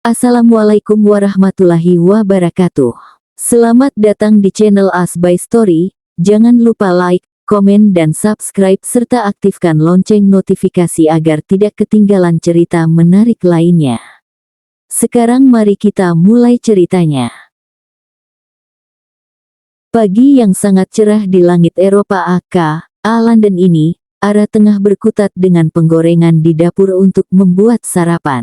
Assalamualaikum warahmatullahi wabarakatuh. Selamat datang di channel As by Story. Jangan lupa like, komen dan subscribe serta aktifkan lonceng notifikasi agar tidak ketinggalan cerita menarik lainnya. Sekarang mari kita mulai ceritanya. Pagi yang sangat cerah di langit Eropa London ini, Ara tengah berkutat dengan penggorengan di dapur untuk membuat sarapan.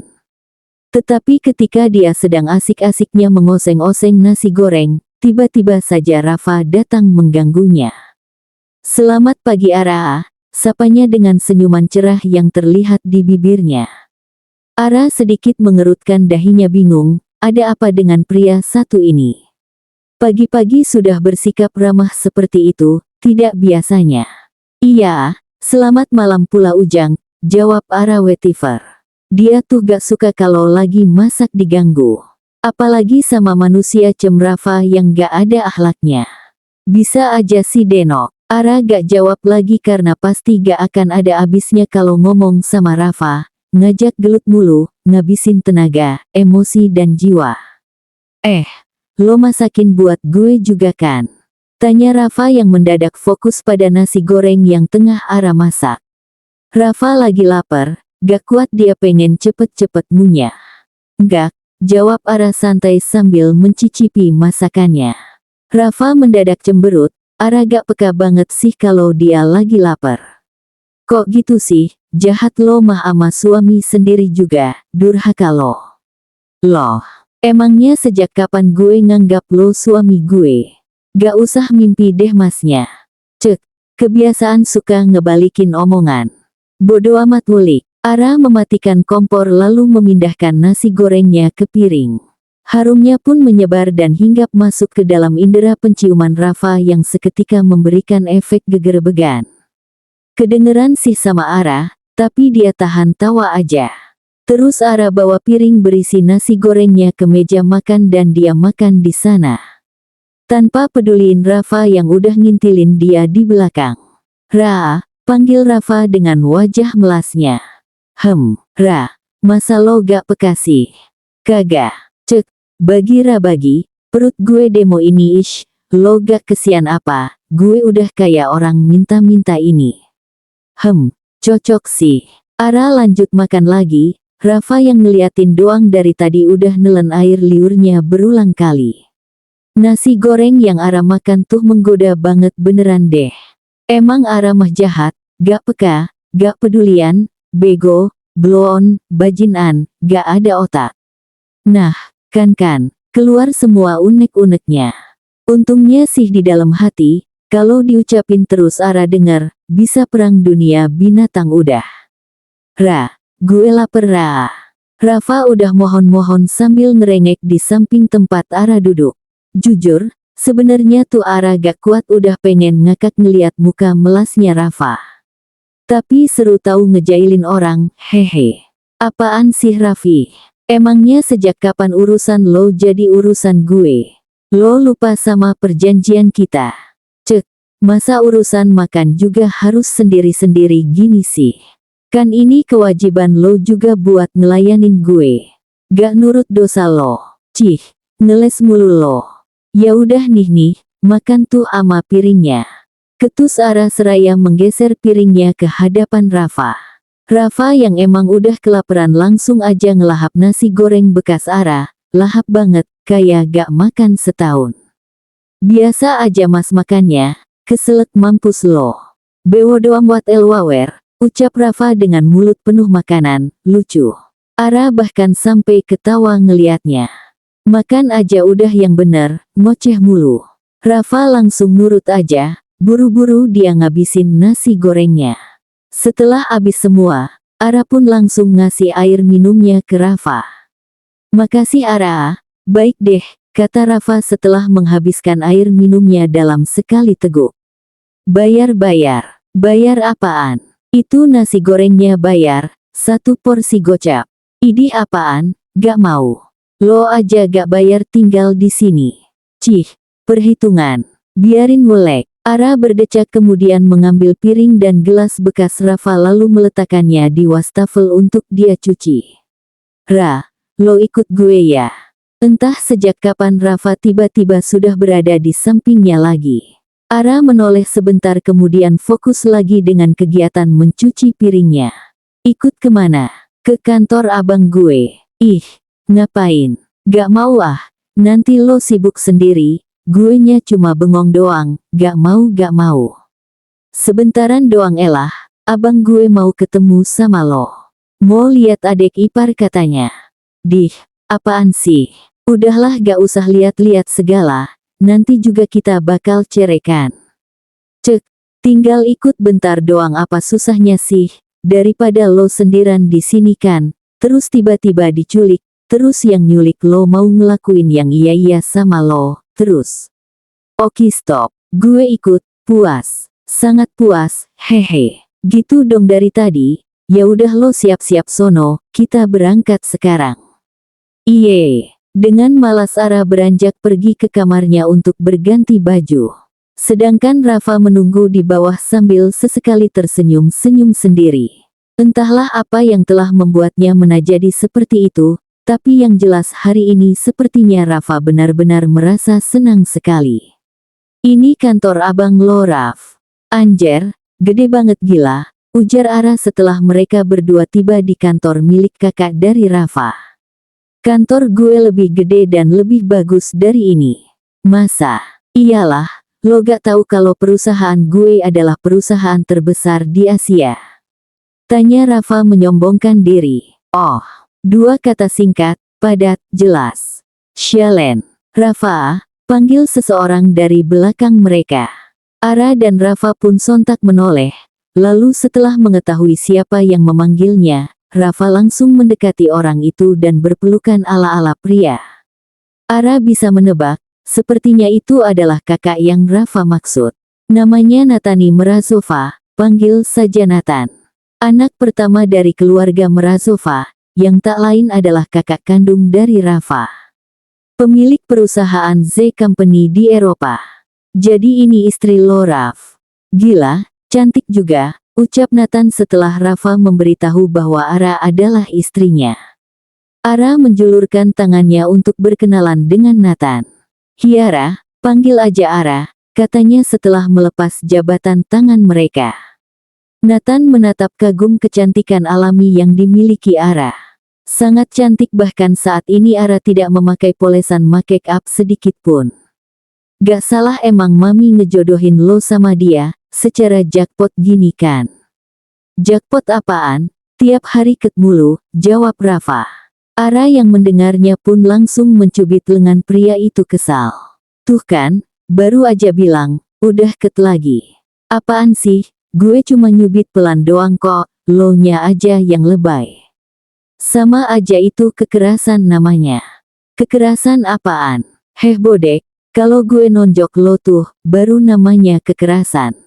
Tetapi ketika dia sedang asik-asiknya mengoseng-oseng nasi goreng, tiba-tiba saja Rafa datang mengganggunya. "Selamat pagi Ara," sapanya dengan senyuman cerah yang terlihat di bibirnya. Ara sedikit mengerutkan dahinya bingung, ada apa dengan pria satu ini? Pagi-pagi sudah bersikap ramah seperti itu, tidak biasanya. "Iya, selamat malam pula Ujang," jawab Ara wetiver. Dia tuh gak suka kalau lagi masak diganggu. Apalagi sama manusia Rafa yang gak ada akhlaknya. Bisa aja si Denok. Ara gak jawab lagi karena pasti gak akan ada habisnya kalau ngomong sama Rafa. Ngajak gelut mulu, ngabisin tenaga, emosi dan jiwa. Lo masakin buat gue juga kan?" Tanya Rafa yang mendadak fokus pada nasi goreng yang tengah Ara masak. Rafa lagi lapar. Gak kuat dia pengen cepet-cepet ngunyah. "Enggak," jawab Ara santai sambil mencicipi masakannya. Rafa mendadak cemberut, Ara gak peka banget sih kalau dia lagi lapar. "Kok gitu sih, jahat lo mah ama suami sendiri juga, durhaka lo." "Loh, emangnya sejak kapan gue nganggap lo suami gue? Gak usah mimpi deh masnya." Cek, kebiasaan suka ngebalikin omongan. Bodo amat wulik. Ara mematikan kompor lalu memindahkan nasi gorengnya ke piring. Harumnya pun menyebar dan hinggap masuk ke dalam indera penciuman Rafa yang seketika memberikan efek gegerbegan. Kedengeran sih sama Ara, tapi dia tahan tawa aja. Terus Ara bawa piring berisi nasi gorengnya ke meja makan dan dia makan di sana. Tanpa peduliin Rafa yang udah ngintilin dia di belakang. "Ra," panggil Rafa dengan wajah melasnya. Ra, masa lo gak peka sih?" "Kagak." "Cek, bagi Ra bagi, perut gue demo ini lo gak kesian apa, gue udah kayak orang minta-minta ini." Cocok sih." Ara lanjut makan lagi, Rafa yang ngeliatin doang dari tadi udah nelen air liurnya berulang kali. Nasi goreng yang Ara makan tuh menggoda banget beneran deh. Emang Ara mah jahat, gak peka, gak pedulian, bego, blon, bajingan, gak ada otak. Nah, kan, keluar semua unek-uneknya. Untungnya sih di dalam hati, kalau diucapin terus Ara denger, bisa perang dunia binatang udah. "Ra, gue lapar Ra." Rafa udah mohon-mohon sambil ngerengek di samping tempat Ara duduk. Jujur, sebenarnya tuh Ara gak kuat udah pengen ngakak ngeliat muka melasnya Rafa. Tapi seru tahu ngejailin orang, hehe. "Apaan sih Raffi? Emangnya sejak kapan urusan lo jadi urusan gue? Lo lupa sama perjanjian kita?" "Cek, masa urusan makan juga harus sendiri-sendiri gini sih? Kan ini kewajiban lo juga buat ngelayanin gue. Gak nurut dosa lo. Cih, ngeles mulu lo. Ya udah nih, makan tuh ama piringnya." Ketus Ara seraya menggeser piringnya ke hadapan Rafa. Rafa yang emang udah kelaparan langsung aja ngelahap nasi goreng bekas Ara, lahap banget, kayak gak makan setahun. "Biasa aja mas makannya, keselek mampus lo. Bewodo amat elwawer," ucap Rafa dengan mulut penuh makanan, lucu. Ara bahkan sampai ketawa ngeliatnya. "Makan aja udah yang bener, ngoceh mulu." Rafa langsung nurut aja. Buru-buru dia ngabisin nasi gorengnya. Setelah habis semua, Ara pun langsung ngasih air minumnya ke Rafa. "Makasih Ara, baik deh," kata Rafa setelah menghabiskan air minumnya dalam sekali teguk. Bayar apaan? Itu nasi gorengnya bayar, 1 porsi gocap." "Idih apaan, gak mau. Lo aja gak bayar tinggal di sini." "Cih, perhitungan. Biarin welek." Ara berdecak kemudian mengambil piring dan gelas bekas Rafa lalu meletakkannya di wastafel untuk dia cuci. "Ra, lo ikut gue ya. Entah sejak kapan Rafa tiba-tiba sudah berada di sampingnya lagi. Ara menoleh sebentar kemudian fokus lagi dengan kegiatan mencuci piringnya. Ikut kemana? Ke kantor abang gue. Ih, ngapain? Gak mau ah, nanti lo sibuk sendiri, guenya cuma bengong doang, gak mau. Sebentaran doang elah, abang gue mau ketemu sama lo. Mau lihat adek ipar katanya. Dih, apaan sih? Udahlah gak usah lihat-lihat segala, nanti juga kita bakal cerekan. Cek, tinggal ikut bentar doang apa susahnya sih, daripada lo sendirian di sini kan, terus tiba-tiba diculik, terus yang nyulik lo mau ngelakuin yang iya-iya sama lo, terus. Oke stop, gue ikut, puas, sangat puas, hehe. Gitu dong dari tadi, ya udah lo siap-siap sono, kita berangkat sekarang. Iye. Dengan malas Ara beranjak pergi ke kamarnya untuk berganti baju. Sedangkan Rafa menunggu di bawah sambil sesekali tersenyum-senyum sendiri. Entahlah apa yang telah membuatnya menjadi seperti itu, tapi yang jelas hari ini sepertinya Rafa benar-benar merasa senang sekali. Ini kantor abang lo Raf. Anjer, gede banget gila, ujar Ara setelah mereka berdua tiba di kantor milik kakak dari Rafa. Kantor gue lebih gede dan lebih bagus dari ini. Masa? Iyalah, lo gak tahu kalau perusahaan gue adalah perusahaan terbesar di Asia. Tanya Rafa menyombongkan diri. Oh, dua kata singkat, padat, jelas. Shalen. Rafa, panggil seseorang dari belakang mereka. Ara dan Rafa pun sontak menoleh. Lalu setelah mengetahui siapa yang memanggilnya, Rafa langsung mendekati orang itu dan berpelukan ala-ala pria. Ara bisa menebak, sepertinya itu adalah kakak yang Rafa maksud. Namanya Natani Merazova, panggil saja Nathan. Anak pertama dari keluarga Merazova, yang tak lain adalah kakak kandung dari Rafa. Pemilik perusahaan Z Company di Eropa. Jadi ini istri lo Raf. Gila, cantik juga. Ucap Nathan setelah Rafa memberitahu bahwa Ara adalah istrinya. Ara menjulurkan tangannya untuk berkenalan dengan Nathan. Hiara, panggil aja Ara, katanya setelah melepas jabatan tangan mereka. Nathan menatap kagum kecantikan alami yang dimiliki Ara. Sangat cantik bahkan saat ini Ara tidak memakai polesan make up sedikit pun. Gak salah emang mami ngejodohin lo sama dia. Secara jackpot gini kan. Jackpot apaan? Tiap hari ket mulu, jawab Rafa. Ara yang mendengarnya pun langsung mencubit lengan pria itu kesal. Tuh kan, baru aja bilang, udah ket lagi. Apaan sih, gue cuma nyubit pelan doang kok, lo nya aja yang lebay. Sama aja itu kekerasan namanya. Kekerasan apaan? Heh bodek, kalau gue nonjok lo tuh, baru namanya kekerasan.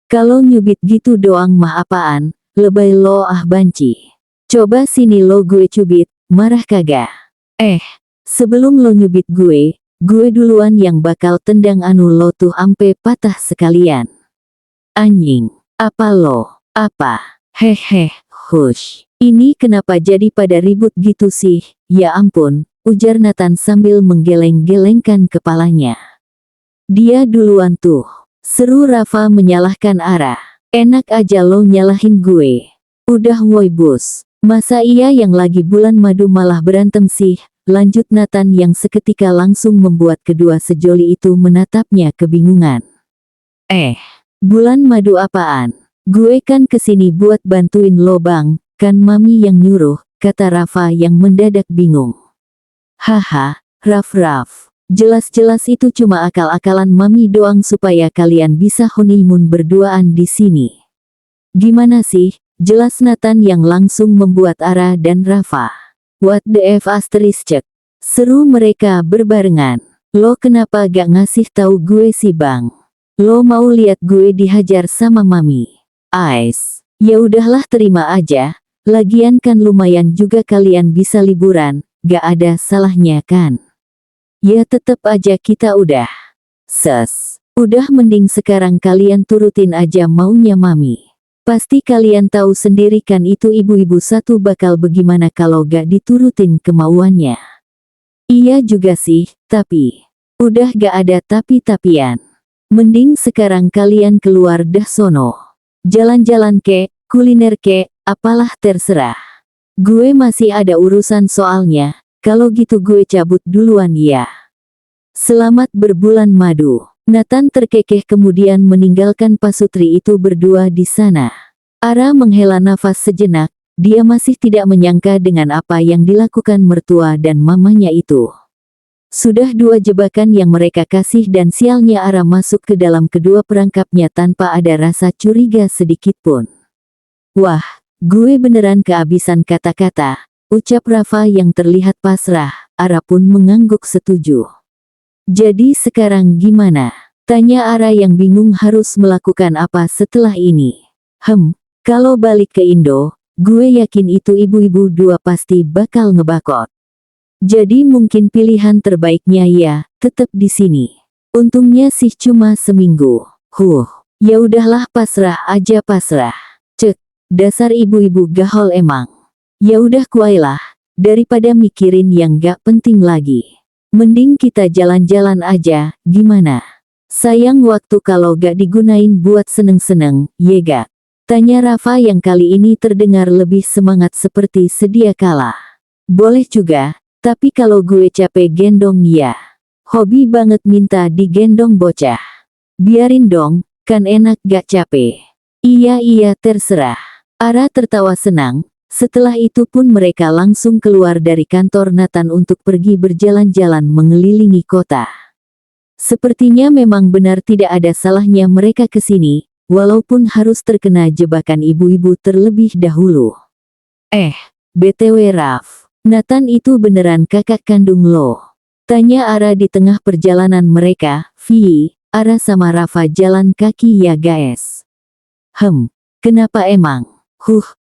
Kalau nyubit gitu doang mah apaan, lebay lo ah banci. Coba sini lo gue cubit, marah kagak? Sebelum lo nyubit gue duluan yang bakal tendang anu lo tuh ampe patah sekalian. Anjing, apa lo? Apa? Hehe, hush. Ini kenapa jadi pada ribut gitu sih? Ya ampun, ujar Nathan sambil menggeleng-gelengkan kepalanya. Dia duluan tuh. Seru Rafa menyalahkan Ara. Enak aja lo nyalahin gue. Udah woi bos. Masa iya yang lagi bulan madu malah berantem sih? Lanjut Nathan yang seketika langsung membuat kedua sejoli itu menatapnya kebingungan. Bulan madu apaan? Gue kan kesini buat bantuin lo bang, kan mami yang nyuruh, kata Rafa yang mendadak bingung. Haha, Raf. Jelas-jelas itu cuma akal-akalan mami doang supaya kalian bisa honeymoon berduaan di sini. Gimana sih? Jelas Nathan yang langsung membuat Ara dan Rafa. What the F asterisk? Seru mereka berbarengan. Lo kenapa gak ngasih tahu gue sih bang? Lo mau lihat gue dihajar sama mami? Ais. Ya udahlah terima aja. Lagian kan lumayan juga kalian bisa liburan, gak ada salahnya kan? Ya tetep aja kita udah. Udah mending sekarang kalian turutin aja maunya mami. Pasti kalian tahu sendiri kan itu ibu-ibu satu bakal bagaimana kalau gak diturutin kemauannya. Iya juga sih, tapi udah gak ada tapi-tapian. Mending sekarang kalian keluar dah sono. Jalan-jalan kek, kuliner kek, apalah terserah. Gue masih ada urusan soalnya, kalau gitu gue cabut duluan ya. Selamat berbulan madu. Nathan terkekeh kemudian meninggalkan pasutri itu berdua di sana. Ara menghela nafas sejenak, dia masih tidak menyangka dengan apa yang dilakukan mertua dan mamanya itu. Sudah 2 jebakan yang mereka kasih dan sialnya Ara masuk ke dalam kedua perangkapnya tanpa ada rasa curiga sedikit pun. Wah, gue beneran kehabisan kata-kata, ucap Rafa yang terlihat pasrah. Ara pun mengangguk setuju. Jadi sekarang gimana? Tanya Ara yang bingung harus melakukan apa setelah ini. Kalau balik ke Indo, gue yakin itu ibu-ibu 2 pasti bakal ngebakot. Jadi mungkin pilihan terbaiknya ya, tetap di sini. Untungnya sih cuma seminggu. Ya udahlah pasrah aja pasrah. Cek, dasar ibu-ibu gahol emang. Ya udah kuailah, daripada mikirin yang gak penting lagi. Mending kita jalan-jalan aja, gimana? Sayang waktu kalau gak digunain buat seneng-seneng, ye gak? Tanya Rafa yang kali ini terdengar lebih semangat seperti sedia kala. Boleh juga. Tapi kalau gue capek gendong ya. Hobi banget minta digendong bocah. Biarin dong, kan enak gak capek. Iya terserah. Ara tertawa senang. Setelah itu pun mereka langsung keluar dari kantor Nathan untuk pergi berjalan-jalan mengelilingi kota. Sepertinya memang benar tidak ada salahnya mereka ke sini, walaupun harus terkena jebakan ibu-ibu terlebih dahulu. BTW Raf. Nathan itu beneran kakak kandung lo? Tanya Ara di tengah perjalanan mereka. Ara sama Rafa jalan kaki ya guys. Kenapa emang?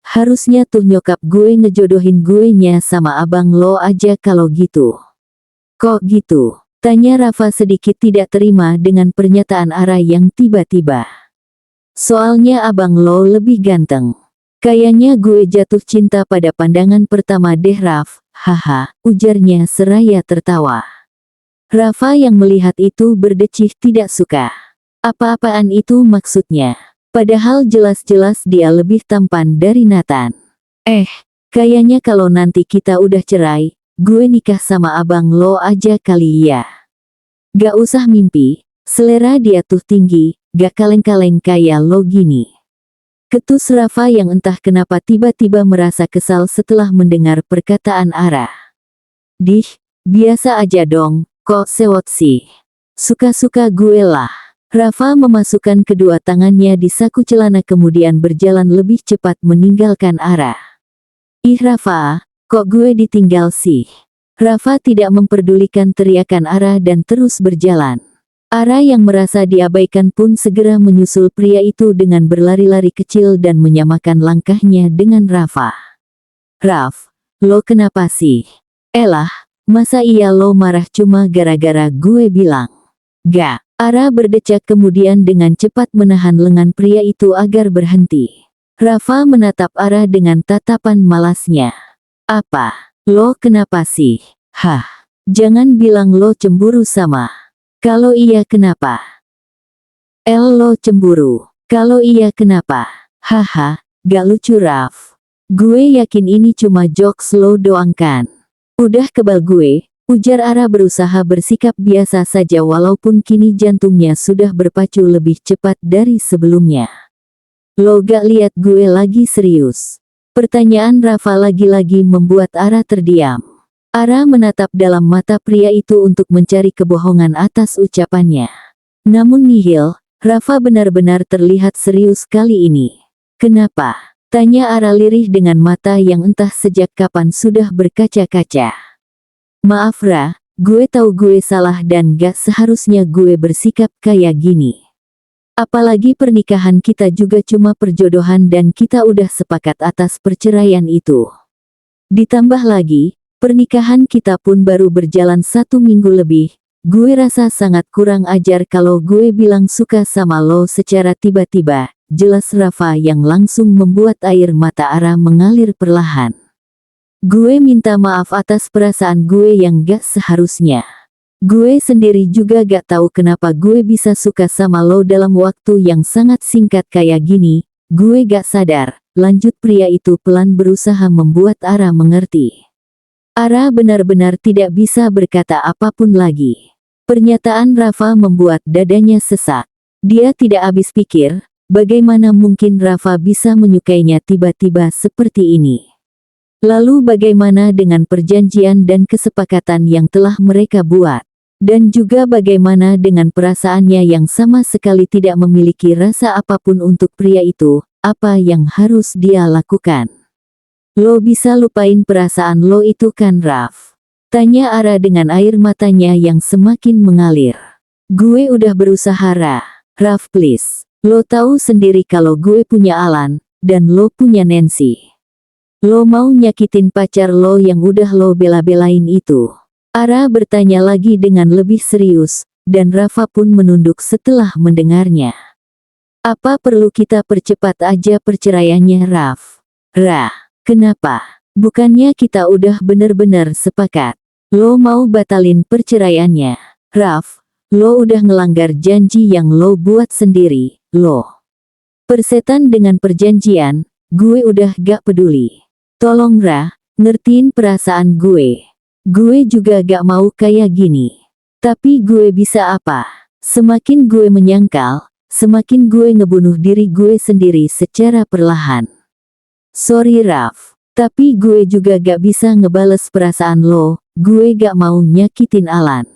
Harusnya tuh nyokap gue ngejodohin gue nya sama abang lo aja kalau gitu. Kok gitu? Tanya Rafa sedikit tidak terima dengan pernyataan Ara yang tiba-tiba. Soalnya abang lo lebih ganteng. Kayaknya gue jatuh cinta pada pandangan pertama deh Raf, haha, ujarnya seraya tertawa. Rafa yang melihat itu berdecih tidak suka. Apa-apaan itu maksudnya? Padahal jelas-jelas dia lebih tampan dari Nathan. Kayaknya kalau nanti kita udah cerai, gue nikah sama abang lo aja kali ya. Gak usah mimpi, selera dia tuh tinggi, gak kaleng-kaleng kayak lo gini. Ketus Rafa yang entah kenapa tiba-tiba merasa kesal setelah mendengar perkataan Ara. Biasa aja dong, kok sewot sih. Suka-suka gue lah. Rafa memasukkan kedua tangannya di saku celana kemudian berjalan lebih cepat meninggalkan Ara. Rafa, kok gue ditinggal sih? Rafa tidak memperdulikan teriakan Ara dan terus berjalan. Ara yang merasa diabaikan pun segera menyusul pria itu dengan berlari-lari kecil dan menyamakan langkahnya dengan Rafa. Raf, lo kenapa sih? Elah, masa iya lo marah cuma gara-gara gue bilang? Gak. Ara berdecak kemudian dengan cepat menahan lengan pria itu agar berhenti. Rafa menatap Ara dengan tatapan malasnya. Apa? Lo kenapa sih? Jangan bilang lo cemburu sama. Kalau iya kenapa? Lo cemburu. Kalau iya kenapa? Gak lucu Raf. Gue yakin ini cuma jokes lo doang kan? Udah kebal gue, ujar Ara berusaha bersikap biasa saja walaupun kini jantungnya sudah berpacu lebih cepat dari sebelumnya. Lo gak lihat gue lagi serius? Pertanyaan Rafa lagi-lagi membuat Ara terdiam. Ara menatap dalam mata pria itu untuk mencari kebohongan atas ucapannya. Namun nihil, Rafa benar-benar terlihat serius kali ini. Kenapa? Tanya Ara lirih dengan mata yang entah sejak kapan sudah berkaca-kaca. Maaf Ra, gue tahu gue salah dan gak seharusnya gue bersikap kayak gini. Apalagi pernikahan kita juga cuma perjodohan dan kita udah sepakat atas perceraian itu. Ditambah lagi, pernikahan kita pun baru berjalan 1 minggu lebih, gue rasa sangat kurang ajar kalau gue bilang suka sama lo secara tiba-tiba, jelas Rafa yang langsung membuat air mata Ara mengalir perlahan. Gue minta maaf atas perasaan gue yang gak seharusnya. Gue sendiri juga gak tahu kenapa gue bisa suka sama lo dalam waktu yang sangat singkat kayak gini. Gue gak sadar, lanjut pria itu pelan berusaha membuat Ara mengerti. Ara benar-benar tidak bisa berkata apapun lagi. Pernyataan Rafa membuat dadanya sesak. Dia tidak habis pikir, bagaimana mungkin Rafa bisa menyukainya tiba-tiba seperti ini. Lalu bagaimana dengan perjanjian dan kesepakatan yang telah mereka buat? Dan juga bagaimana dengan perasaannya yang sama sekali tidak memiliki rasa apapun untuk pria itu, apa yang harus dia lakukan? Lo bisa lupain perasaan lo itu kan Raf? Tanya Ara dengan air matanya yang semakin mengalir. Gue udah berusaha Raf please. Lo tahu sendiri kalau gue punya Alan, dan lo punya Nancy. Lo mau nyakitin pacar lo yang udah lo bela-belain itu? Ara bertanya lagi dengan lebih serius, dan Rafa pun menunduk setelah mendengarnya. Apa perlu kita percepat aja perceraiannya Raf? Kenapa? Bukannya kita udah bener-bener sepakat? Lo mau batalin perceraiannya? Raf, lo udah ngelanggar janji yang lo buat sendiri, lo. Persetan dengan perjanjian, gue udah gak peduli. Tolong ngertiin perasaan gue. Gue juga gak mau kayak gini. Tapi gue bisa apa? Semakin gue menyangkal, semakin gue ngebunuh diri gue sendiri secara perlahan. Sorry Raf, tapi gue juga gak bisa ngebales perasaan lo, gue gak mau nyakitin Alan.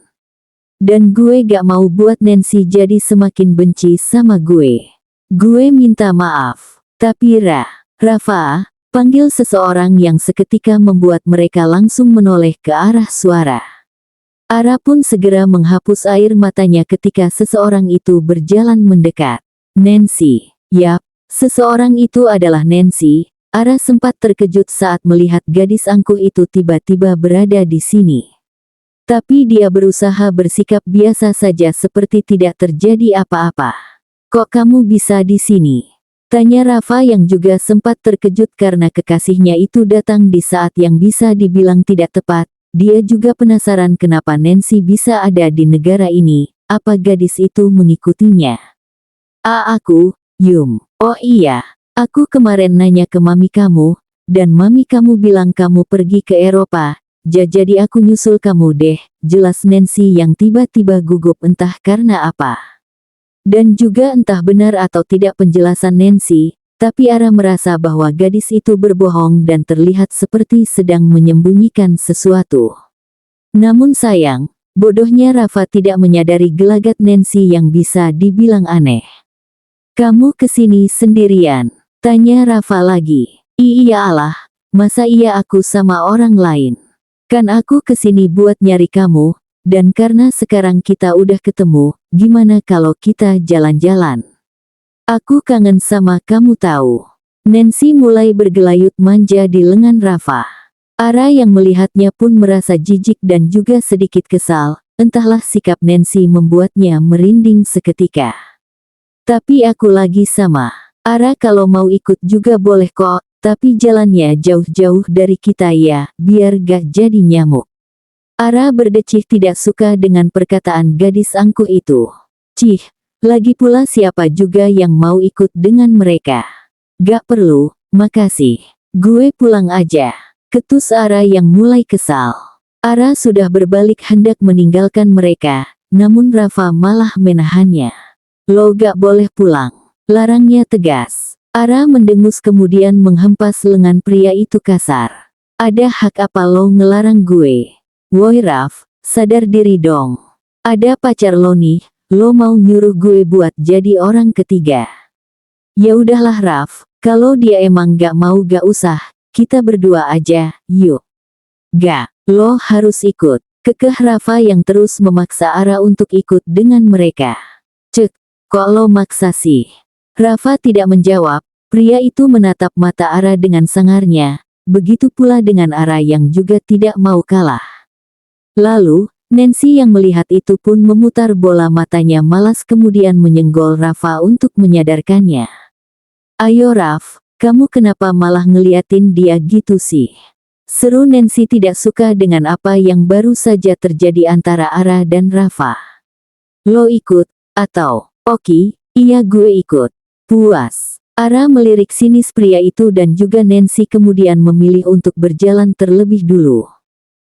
Dan gue gak mau buat Nancy jadi semakin benci sama gue. Gue minta maaf, tapi Rafa, panggil seseorang yang seketika membuat mereka langsung menoleh ke arah suara. Ara pun segera menghapus air matanya ketika seseorang itu berjalan mendekat. Nancy, yap, seseorang itu adalah Nancy. Ara sempat terkejut saat melihat gadis angkuh itu tiba-tiba berada di sini. Tapi dia berusaha bersikap biasa saja seperti tidak terjadi apa-apa. Kok kamu bisa di sini? Tanya Rafa yang juga sempat terkejut karena kekasihnya itu datang di saat yang bisa dibilang tidak tepat. Dia juga penasaran kenapa Nancy bisa ada di negara ini, apa gadis itu mengikutinya. Aku, Yum. Oh iya, aku kemarin nanya ke mami kamu, dan mami kamu bilang kamu pergi ke Eropa, jadi aku nyusul kamu deh, jelas Nancy yang tiba-tiba gugup entah karena apa. Dan juga entah benar atau tidak penjelasan Nancy, tapi Ara merasa bahwa gadis itu berbohong dan terlihat seperti sedang menyembunyikan sesuatu. Namun sayang, bodohnya Rafa tidak menyadari gelagat Nancy yang bisa dibilang aneh. Kamu kesini sendirian? Tanya Rafa lagi. Iya Allah, masa iya aku sama orang lain? Kan aku kesini buat nyari kamu. Dan karena sekarang kita udah ketemu, gimana kalau kita jalan-jalan? Aku kangen sama kamu tahu. Nancy mulai bergelayut manja di lengan Rafa. Ara yang melihatnya pun merasa jijik dan juga sedikit kesal, entahlah sikap Nancy membuatnya merinding seketika. Tapi aku lagi sama. Ara kalau mau ikut juga boleh kok, tapi jalannya jauh-jauh dari kita ya, biar gak jadi nyamuk. Ara berdecih tidak suka dengan perkataan gadis angkuh itu. Cih, lagi pula siapa juga yang mau ikut dengan mereka? Gak perlu, makasih. Gue pulang aja. Ketus Ara yang mulai kesal. Ara sudah berbalik hendak meninggalkan mereka, namun Rafa malah menahannya. Lo gak boleh pulang. Larangnya tegas. Ara mendengus kemudian menghempas lengan pria itu kasar. Ada hak apa lo ngelarang gue? Woi Raf, sadar diri dong. Ada pacar lo nih, lo mau nyuruh gue buat jadi orang ketiga. Ya udahlah Raf, kalau dia emang gak mau gak usah, kita berdua aja, yuk. Gak, lo harus ikut. Kekeh Rafa yang terus memaksa Ara untuk ikut dengan mereka. Cek, kok lo maksa sih? Rafa tidak menjawab, pria itu menatap mata Ara dengan sangarnya, begitu pula dengan Ara yang juga tidak mau kalah. Lalu, Nancy yang melihat itu pun memutar bola matanya malas kemudian menyenggol Rafa untuk menyadarkannya. "Ayo Raf, kamu kenapa malah ngeliatin dia gitu sih?" Seru Nancy tidak suka dengan apa yang baru saja terjadi antara Ara dan Rafa. "Lo ikut, atau?" "Oke, iya gue ikut." Puas. Ara melirik sinis pria itu dan juga Nancy kemudian memilih untuk berjalan terlebih dulu.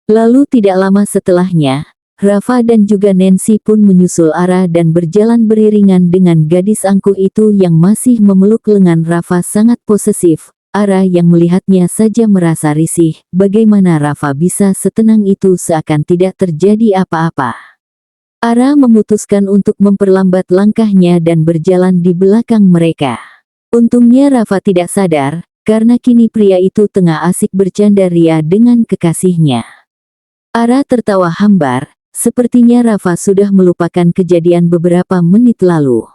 Lalu tidak lama setelahnya, Rafa dan juga Nancy pun menyusul Ara dan berjalan beriringan dengan gadis angkuh itu yang masih memeluk lengan Rafa sangat posesif. Ara yang melihatnya saja merasa risih, bagaimana Rafa bisa setenang itu seakan tidak terjadi apa-apa. Ara memutuskan untuk memperlambat langkahnya dan berjalan di belakang mereka. Untungnya Rafa tidak sadar, karena kini pria itu tengah asik bercanda ria dengan kekasihnya. Ara tertawa hambar, sepertinya Rafa sudah melupakan kejadian beberapa menit lalu.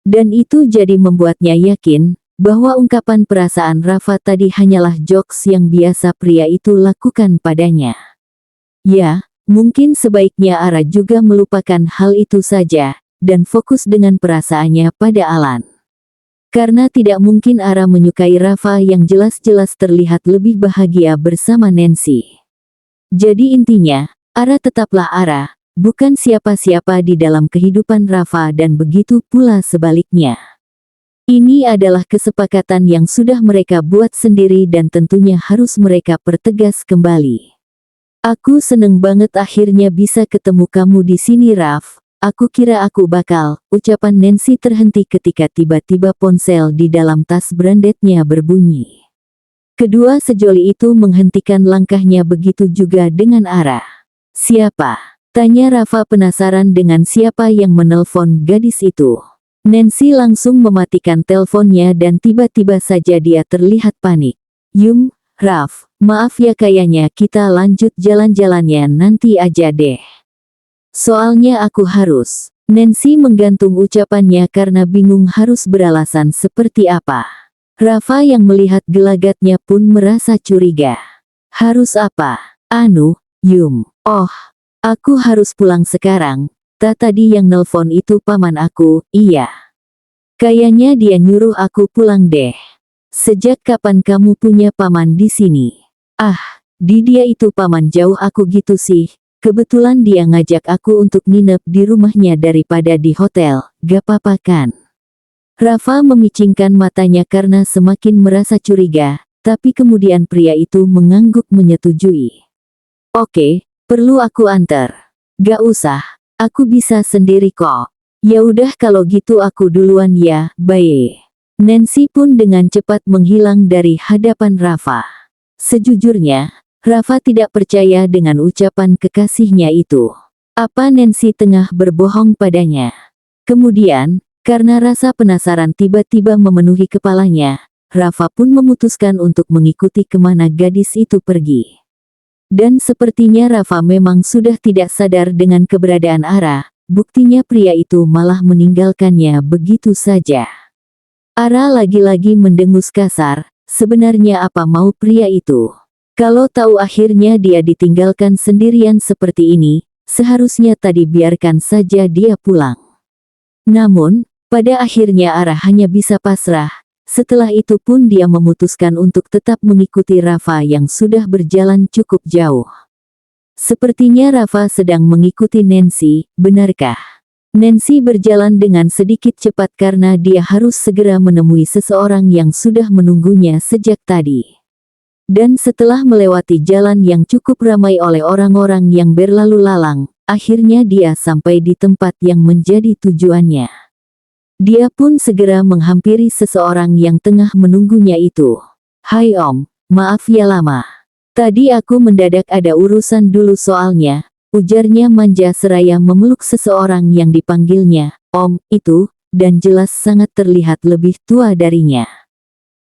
Dan itu jadi membuatnya yakin, bahwa ungkapan perasaan Rafa tadi hanyalah jokes yang biasa pria itu lakukan padanya. Ya, mungkin sebaiknya Ara juga melupakan hal itu saja, dan fokus dengan perasaannya pada Alan. Karena tidak mungkin Ara menyukai Rafa yang jelas-jelas terlihat lebih bahagia bersama Nancy. Jadi intinya, Ara tetaplah Ara, bukan siapa-siapa di dalam kehidupan Rafa dan begitu pula sebaliknya. Ini adalah kesepakatan yang sudah mereka buat sendiri dan tentunya harus mereka pertegas kembali. "Aku seneng banget akhirnya bisa ketemu kamu di sini Raf. Aku kira aku bakal," ucapan Nancy terhenti ketika tiba-tiba ponsel di dalam tas brandednya berbunyi. Kedua sejoli itu menghentikan langkahnya begitu juga dengan Ara. "Siapa?" tanya Rafa penasaran dengan siapa yang menelpon gadis itu. Nancy langsung mematikan teleponnya dan tiba-tiba saja dia terlihat panik. Raf, maaf ya kayaknya kita lanjut jalan-jalannya nanti aja deh. Soalnya aku harus." Nancy menggantung ucapannya karena bingung harus beralasan seperti apa. Rafa yang melihat gelagatnya pun merasa curiga. "Harus apa? Anu, Oh, aku harus pulang sekarang. Tadi yang nelpon itu paman aku." "Iya. Kayaknya dia nyuruh aku pulang deh." "Sejak kapan kamu punya paman di sini?" "Ah, dia itu paman jauh aku gitu sih. Kebetulan dia ngajak aku untuk nginep di rumahnya daripada di hotel, gak apa-apa kan?" Rafa memicingkan matanya karena semakin merasa curiga, tapi kemudian pria itu mengangguk menyetujui. "Oke, perlu aku antar?" "Gak usah, aku bisa sendiri kok." "Ya udah kalau gitu aku duluan ya, bye." Nancy pun dengan cepat menghilang dari hadapan Rafa. Sejujurnya, Rafa tidak percaya dengan ucapan kekasihnya itu. Apa Nancy tengah berbohong padanya? Kemudian, karena rasa penasaran tiba-tiba memenuhi kepalanya, Rafa pun memutuskan untuk mengikuti kemana gadis itu pergi. Dan sepertinya Rafa memang sudah tidak sadar dengan keberadaan Ara, buktinya pria itu malah meninggalkannya begitu saja. Ara lagi-lagi mendengus kasar, sebenarnya apa mau pria itu? Kalau tahu akhirnya dia ditinggalkan sendirian seperti ini, seharusnya tadi biarkan saja dia pulang. Namun, pada akhirnya Ara hanya bisa pasrah. Setelah itu pun dia memutuskan untuk tetap mengikuti Rafa yang sudah berjalan cukup jauh. Sepertinya Rafa sedang mengikuti Nancy, benarkah? Nancy berjalan dengan sedikit cepat karena dia harus segera menemui seseorang yang sudah menunggunya sejak tadi. Dan setelah melewati jalan yang cukup ramai oleh orang-orang yang berlalu lalang, akhirnya dia sampai di tempat yang menjadi tujuannya. Dia pun segera menghampiri seseorang yang tengah menunggunya itu. "Hai Om, maaf ya lama. Tadi aku mendadak ada urusan dulu soalnya," ujarnya manja seraya memeluk seseorang yang dipanggilnya Om itu, dan jelas sangat terlihat lebih tua darinya.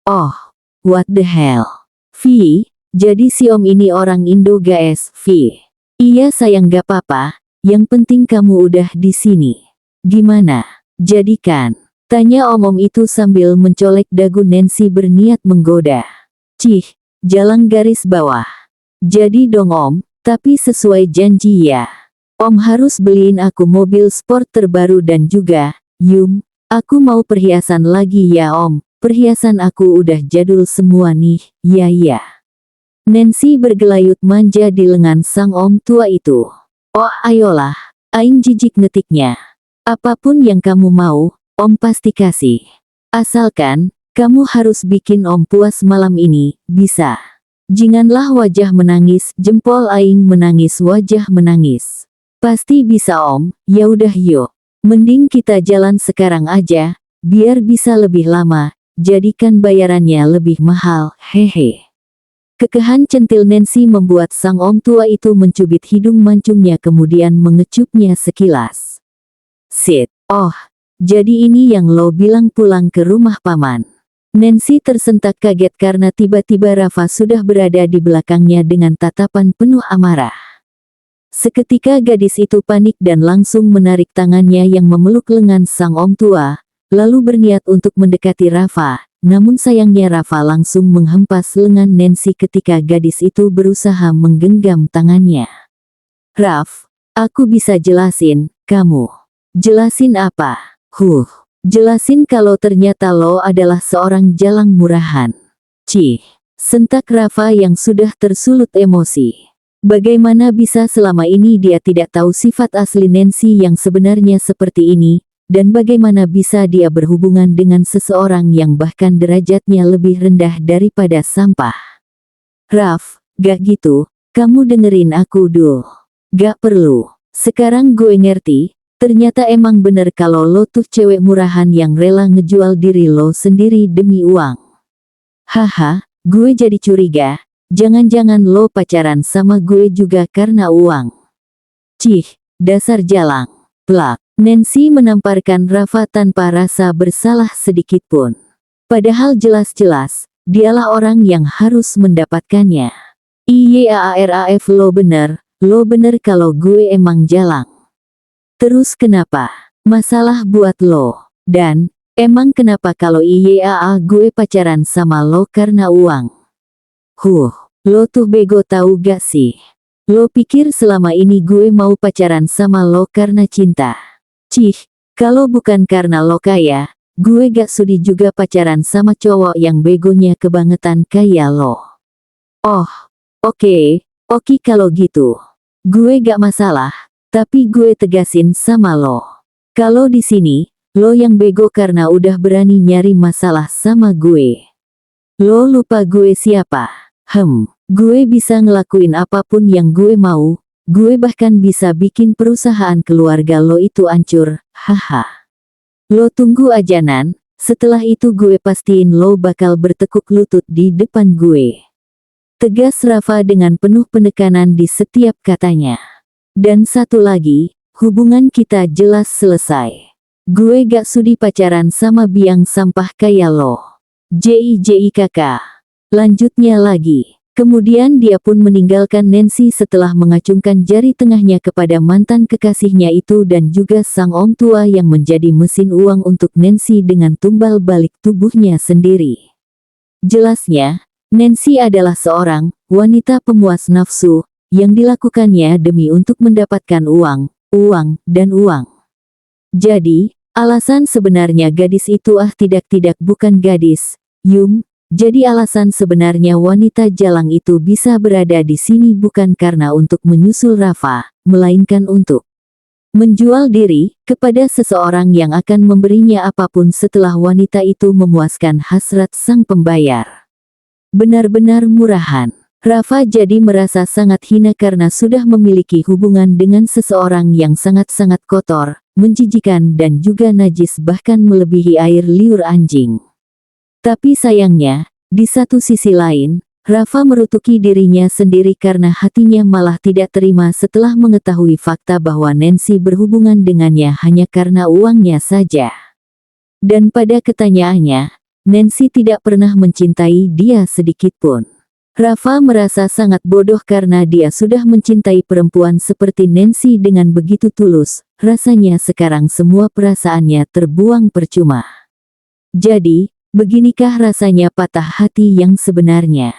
"Oh, what the hell? Vi, jadi si Om ini orang Indo guys, Vi." "Iya sayang gak apa-apa, yang penting kamu udah di sini. Gimana? Jadi kan?" tanya Om itu sambil mencolek dagu Nancy berniat menggoda. "Cih, jalan garis bawah. Jadi dong Om, tapi sesuai janji ya." Om harus beliin aku mobil sport terbaru dan juga, Yum, aku mau perhiasan lagi ya Om. Perhiasan aku udah jadul semua nih, ya. Nancy bergelayut manja di lengan sang om tua itu. Oh ayolah, aing jijik ngetiknya. Apapun yang kamu mau, om pasti kasih. Asalkan, kamu harus bikin om puas malam ini, bisa. Janganlah wajah menangis, jempol aing menangis wajah menangis. Pasti bisa om, ya udah yuk. Mending kita jalan sekarang aja, biar bisa lebih lama. Jadikan bayarannya lebih mahal, hehe. Kekehan centil Nancy membuat sang om tua itu mencubit hidung mancungnya kemudian mengecupnya sekilas. Sit, oh, jadi ini yang lo bilang pulang ke rumah paman. Nancy tersentak kaget karena tiba-tiba Rafa sudah berada di belakangnya dengan tatapan penuh amarah. Seketika gadis itu panik dan langsung menarik tangannya yang memeluk lengan sang om tua. Lalu berniat untuk mendekati Rafa, namun sayangnya Rafa langsung menghempas lengan Nancy ketika gadis itu berusaha menggenggam tangannya. Raf, aku bisa jelasin, kamu. Jelasin apa? Jelasin kalau ternyata lo adalah seorang jalang murahan. Cih, sentak Rafa yang sudah tersulut emosi. Bagaimana bisa selama ini dia tidak tahu sifat asli Nancy yang sebenarnya seperti ini? Dan bagaimana bisa dia berhubungan dengan seseorang yang bahkan derajatnya lebih rendah daripada sampah? Raf, gak gitu, kamu dengerin aku dulu. Gak perlu. Sekarang gue ngerti, ternyata emang bener kalau lo tuh cewek murahan yang rela ngejual diri lo sendiri demi uang. Haha, gue jadi curiga, jangan-jangan lo pacaran sama gue juga karena uang. Cih, dasar jalang. Plak. Nancy menamparkan Rafa tanpa rasa bersalah sedikitpun. Padahal jelas-jelas, dialah orang yang harus mendapatkannya. IYAARAF lo bener kalau gue emang jalang. Terus kenapa? Masalah buat lo. Dan, emang kenapa kalau IYAA gue pacaran sama lo karena uang? Lo tuh bego tahu gak sih? Lo pikir selama ini gue mau pacaran sama lo karena cinta? Cih, kalau bukan karena lo kaya, gue gak sudi juga pacaran sama cowok yang begonya kebangetan kayak lo. Oh, oke kalau gitu. Gue gak masalah, tapi gue tegasin sama lo. Kalau di sini, lo yang bego karena udah berani nyari masalah sama gue. Lo lupa gue siapa? Gue bisa ngelakuin apapun yang gue mau. Gue bahkan bisa bikin perusahaan keluarga lo itu hancur, haha. Lo tunggu aja Nan, setelah itu gue pastiin lo bakal bertekuk lutut di depan gue. Tegas Rafa dengan penuh penekanan di setiap katanya. Dan satu lagi, hubungan kita jelas selesai. Gue gak sudi pacaran sama biang sampah kayak lo. JIJIKK. Lanjutnya lagi. Kemudian dia pun meninggalkan Nancy setelah mengacungkan jari tengahnya kepada mantan kekasihnya itu dan juga sang om tua yang menjadi mesin uang untuk Nancy dengan tumbal balik tubuhnya sendiri. Jelasnya, Nancy adalah seorang wanita pemuas nafsu yang dilakukannya demi untuk mendapatkan uang, dan uang. Jadi, alasan sebenarnya gadis itu tidak bukan gadis, Yum. Jadi alasan sebenarnya wanita jalang itu bisa berada di sini bukan karena untuk menyusul Rafa, melainkan untuk menjual diri kepada seseorang yang akan memberinya apapun setelah wanita itu memuaskan hasrat sang pembayar. Benar-benar murahan. Rafa jadi merasa sangat hina karena sudah memiliki hubungan dengan seseorang yang sangat-sangat kotor, menjijikan dan juga najis bahkan melebihi air liur anjing. Tapi sayangnya, di satu sisi lain, Rafa merutuki dirinya sendiri karena hatinya malah tidak terima setelah mengetahui fakta bahwa Nancy berhubungan dengannya hanya karena uangnya saja. Dan pada ketanyaannya, Nancy tidak pernah mencintai dia sedikitpun. Rafa merasa sangat bodoh karena dia sudah mencintai perempuan seperti Nancy dengan begitu tulus, rasanya sekarang semua perasaannya terbuang percuma. Jadi, beginikah rasanya patah hati yang sebenarnya?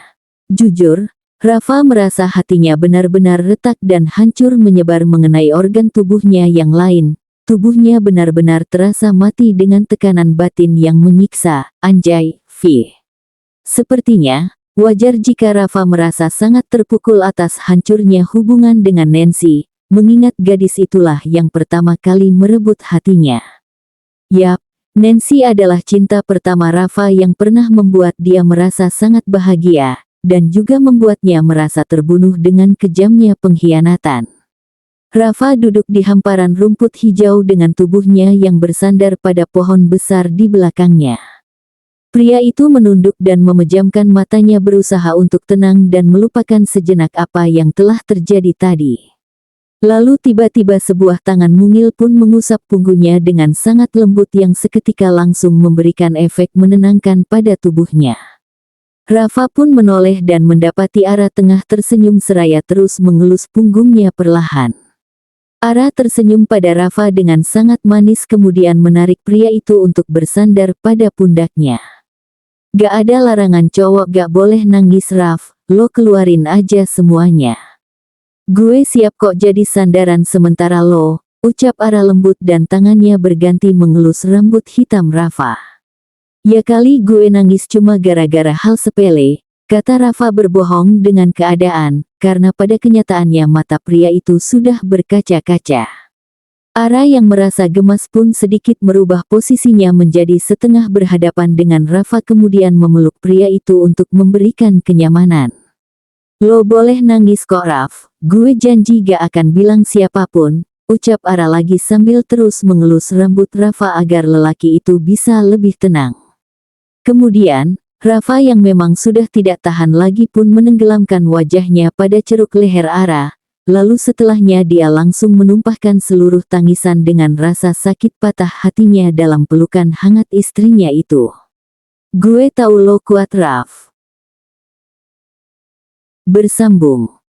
Jujur, Rafa merasa hatinya benar-benar retak dan hancur menyebar mengenai organ tubuhnya yang lain. Tubuhnya benar-benar terasa mati dengan tekanan batin yang menyiksa. Anjay, Vi. Sepertinya, wajar jika Rafa merasa sangat terpukul atas hancurnya hubungan dengan Nancy, mengingat gadis itulah yang pertama kali merebut hatinya. Yap, Nancy adalah cinta pertama Rafa yang pernah membuat dia merasa sangat bahagia, dan juga membuatnya merasa terbunuh dengan kejamnya pengkhianatan. Rafa duduk di hamparan rumput hijau dengan tubuhnya yang bersandar pada pohon besar di belakangnya. Pria itu menunduk dan memejamkan matanya berusaha untuk tenang dan melupakan sejenak apa yang telah terjadi tadi. Lalu tiba-tiba sebuah tangan mungil pun mengusap punggungnya dengan sangat lembut yang seketika langsung memberikan efek menenangkan pada tubuhnya. Rafa pun menoleh dan mendapati Ara tengah tersenyum seraya terus mengelus punggungnya perlahan. Ara tersenyum pada Rafa dengan sangat manis kemudian menarik pria itu untuk bersandar pada pundaknya. Gak ada larangan cowok gak boleh nangis Raf, lo keluarin aja semuanya. Gue siap kok jadi sandaran sementara lo, ucap Ara lembut dan tangannya berganti mengelus rambut hitam Rafa. Ya kali gue nangis cuma gara-gara hal sepele, kata Rafa berbohong dengan keadaan, karena pada kenyataannya mata pria itu sudah berkaca-kaca. Ara yang merasa gemas pun sedikit merubah posisinya menjadi setengah berhadapan dengan Rafa kemudian memeluk pria itu untuk memberikan kenyamanan. Lo boleh nangis kok Raf, gue janji gak akan bilang siapapun, ucap Ara lagi sambil terus mengelus rambut Rafa agar lelaki itu bisa lebih tenang. Kemudian, Rafa yang memang sudah tidak tahan lagi pun menenggelamkan wajahnya pada ceruk leher Ara, lalu setelahnya dia langsung menumpahkan seluruh tangisan dengan rasa sakit patah hatinya dalam pelukan hangat istrinya itu. Gue tahu lo kuat Raf. Bersambung.